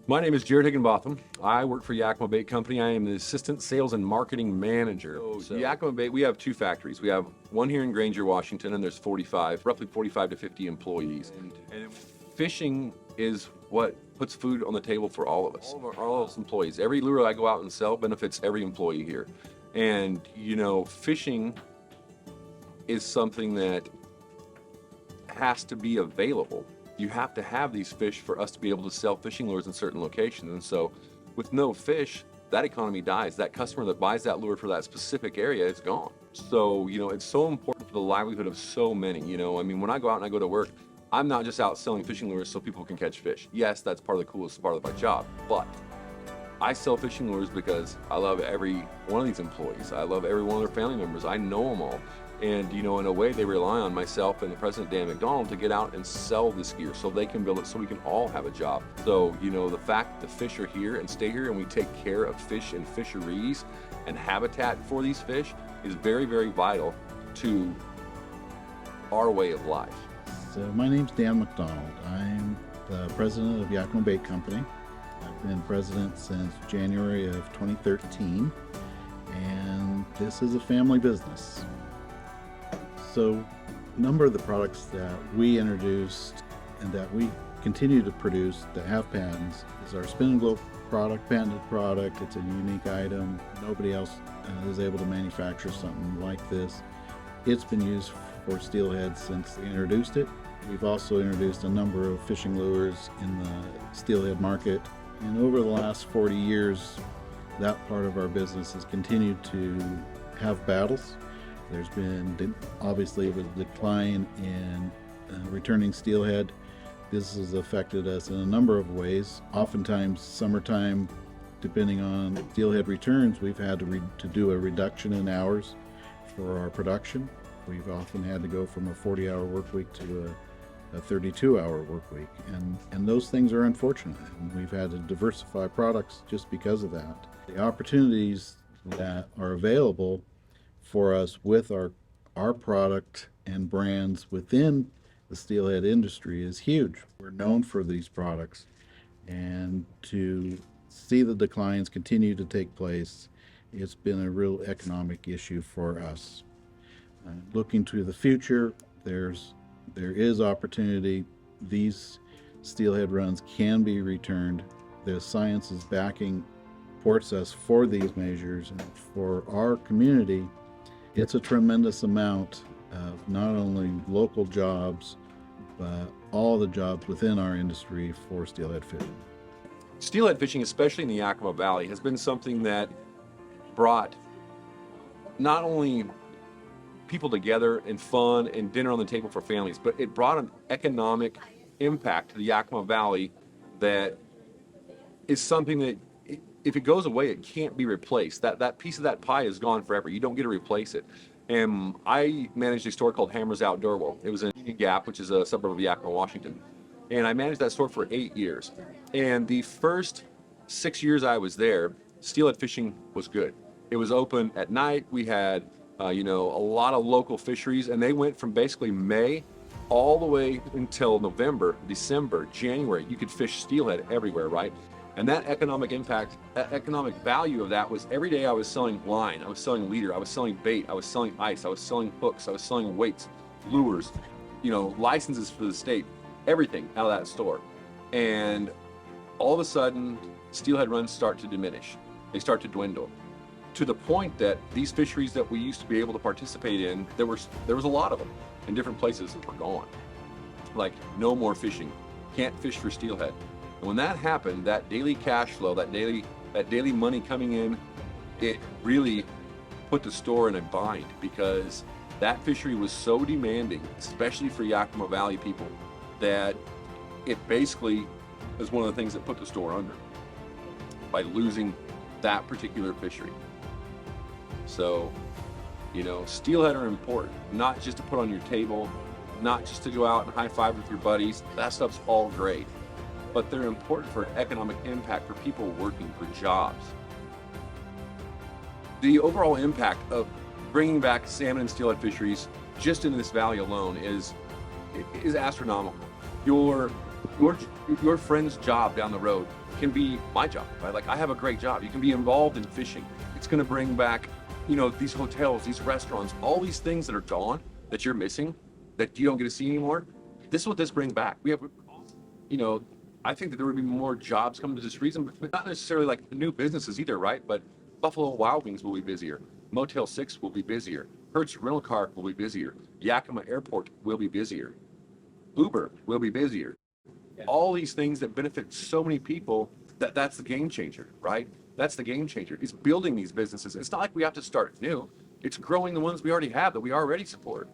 My name is Jared Higginbotham. I work for Yakima Bait Company. I am the Assistant Sales and Marketing Manager. Yakima Bait, we have two factories. We have one here in Granger, Washington, and there's roughly 45 to 50 employees. And fishing is what puts food on the table for all of us, all of us employees. Every lure I go out and sell benefits every employee here. And, fishing is something that has to be available. You have to have these fish for us to be able to sell fishing lures in certain locations. And so with no fish, that economy dies. That customer that buys that lure for that specific area is gone. So, it's so important for the livelihood of so many. When I go out and I go to work, I'm not just out selling fishing lures so people can catch fish. Yes, that's part of the coolest part of my job, but I sell fishing lures because I love every one of these employees. I love every one of their family members. I know them all. And, in a way, they rely on myself and the president, Dan McDonald, to get out and sell this gear so they can build it so we can all have a job. So, the fact that the fish are here and stay here and we take care of fish and fisheries and habitat for these fish is very, very vital to our way of life. So my name's Dan McDonald. I'm the president of Yakima Bait Company. I've been president since January of 2013, and this is a family business. So a number of the products that we introduced and that we continue to produce that have patents is our spin and glow product, patented product. It's a unique item. Nobody else is able to manufacture something like this. It's been used for steelhead since they introduced it. We've also introduced a number of fishing lures in the steelhead market. And over the last 40 years, that part of our business has continued to have battles. There's been obviously a decline in returning steelhead. This has affected us in a number of ways. Oftentimes, summertime, depending on steelhead returns, we've had to do a reduction in hours for our production. We've often had to go from a 40-hour work week to a 32-hour work week, and those things are unfortunate. And we've had to diversify products just because of that. The opportunities that are available for us with our product and brands within the steelhead industry is huge. We're known for these products, and to see the declines continue to take place, it's been a real economic issue for us. Looking to the future, there is opportunity. These steelhead runs can be returned. The science is backing supports us for these measures, and for our community, it's a tremendous amount of not only local jobs, but all the jobs within our industry for steelhead fishing. Steelhead fishing, especially in the Yakima Valley, has been something that brought not only people together and fun and dinner on the table for families, but it brought an economic impact to the Yakima Valley that is something that if it goes away, it can't be replaced. That piece of that pie is gone forever. You don't get to replace it. And I managed a store called Hammers Outdoor World. It was in Union Gap, which is a suburb of Yakima, Washington. And I managed that store for 8 years. And the first 6 years I was there, steelhead fishing was good. It was open at night. We had a lot of local fisheries, and they went from basically May all the way until November, December, January. You could fish steelhead everywhere, right? And that economic impact, that economic value of that was every day I was selling line, I was selling leader, I was selling bait, I was selling ice, I was selling hooks, I was selling weights, lures, licenses for the state, everything out of that store. And all of a sudden, steelhead runs start to diminish. They start to dwindle, to the point that these fisheries that we used to be able to participate in, there was a lot of them in different places that were gone. Like, no more fishing, can't fish for steelhead. And when that happened, that daily cash flow, that daily money coming in, it really put the store in a bind, because that fishery was so demanding, especially for Yakima Valley people, that it basically is one of the things that put the store under by losing that particular fishery. So, steelhead are important, not just to put on your table, not just to go out and high five with your buddies. That stuff's all great, but they're important for economic impact for people working for jobs. The overall impact of bringing back salmon and steelhead fisheries just in this valley alone is astronomical. Your friend's job down the road can be my job, right? Like I have a great job. You can be involved in fishing. It's going to bring back, these hotels, these restaurants, all these things that are gone, that you're missing, that you don't get to see anymore. This is what this brings back. We have, I think that there would be more jobs coming to this reason, but not necessarily like new businesses either, right? But Buffalo Wild Wings will be busier. Motel 6 will be busier. Hertz Rental Car will be busier. Yakima Airport will be busier. Uber will be busier. All these things that benefit so many people, that's the game changer, right? That's the game changer. It's building these businesses. It's not like we have to start new. It's growing the ones we already have that we already support.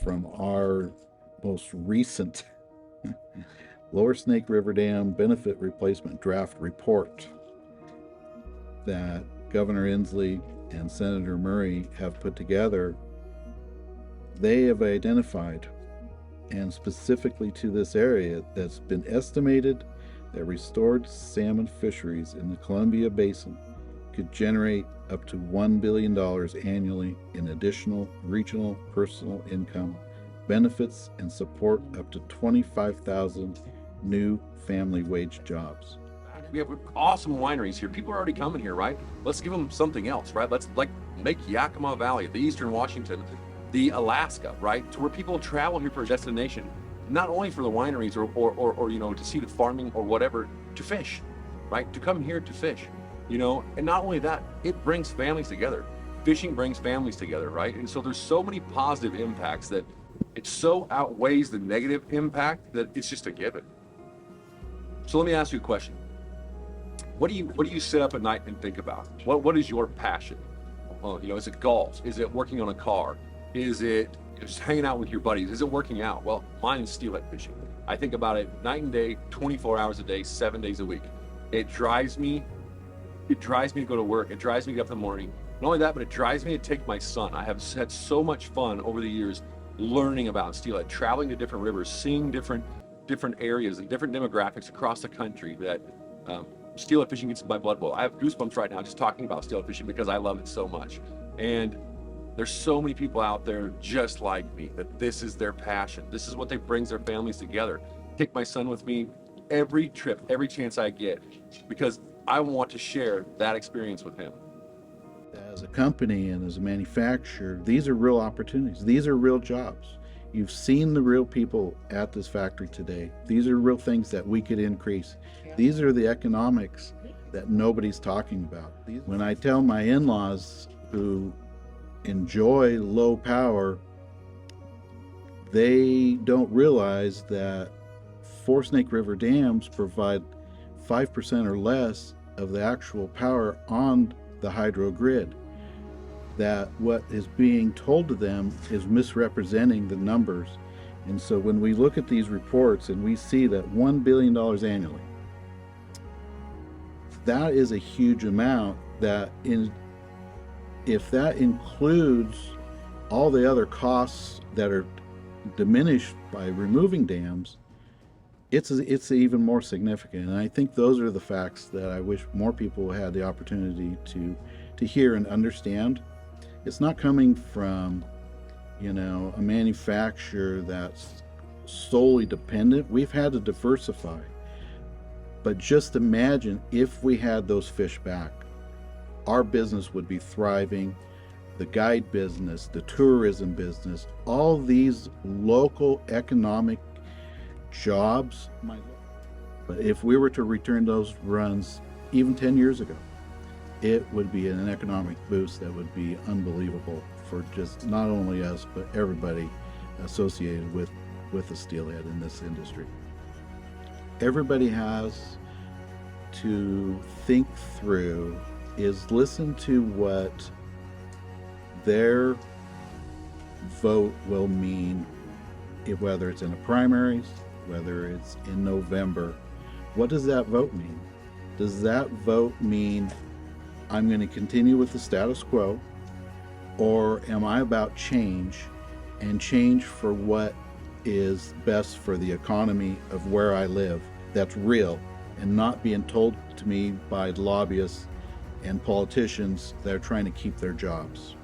From our most recent Lower Snake River Dam Benefit Replacement Draft Report that Governor Inslee and Senator Murray have put together, they have identified, and specifically to this area, that's been estimated that restored salmon fisheries in the Columbia Basin could generate up to $1 billion annually in additional regional personal income, benefits, and support up to 25,000 new family wage jobs. We have awesome wineries here. People are already coming here, right? Let's give them something else, right? Let's make Yakima Valley, the Eastern Washington, the Alaska, right? To where people travel here for a destination, not only for the wineries or to see the farming or whatever, to fish, right? To come here to fish, and not only that, it brings families together. Fishing brings families together, right? And so there's so many positive impacts that it so outweighs the negative impact that it's just a given. So let me ask you a question. What do you sit up at night and think about? What is your passion? Well, is it golf? Is it working on a car? Is it just hanging out with your buddies? Is it working out? Well, mine is steelhead fishing. I think about it night and day, 24 hours a day, 7 days a week. It drives me to go to work. It drives me to get up in the morning. Not only that, but it drives me to take my son. I have had so much fun over the years learning about steelhead, traveling to different rivers, seeing different areas and different demographics across the country that steelhead fishing gets in my blood boil. I have goosebumps right now just talking about steelhead fishing because I love it so much. And there's so many people out there just like me that this is their passion. This is what they brings their families together. Take my son with me every trip, every chance I get, because I want to share that experience with him. As a company and as a manufacturer, these are real opportunities. These are real jobs. You've seen the real people at this factory today. These are real things that we could increase. These are the economics that nobody's talking about. When I tell my in-laws who enjoy low power, they don't realize that 4 Snake River dams provide 5% or less of the actual power on the hydro grid. That what is being told to them is misrepresenting the numbers. And so when we look at these reports and we see that $1 billion annually, that is a huge amount. If that includes all the other costs that are diminished by removing dams, it's even more significant. And I think those are the facts that I wish more people had the opportunity to hear and understand. It's not coming from, a manufacturer that's solely dependent. We've had to diversify. But just imagine if we had those fish back, our business would be thriving. The guide business, the tourism business, all these local economic jobs. But if we were to return those runs even 10 years ago, it would be an economic boost that would be unbelievable for just not only us, but everybody associated with the steelhead in this industry. Everybody has to think through is listen to what their vote will mean, whether it's in the primaries, whether it's in November. What does that vote mean? Does that vote mean I'm going to continue with the status quo, or am I about change, and change for what is best for the economy of where I live, that's real, and not being told to me by lobbyists and politicians that are trying to keep their jobs?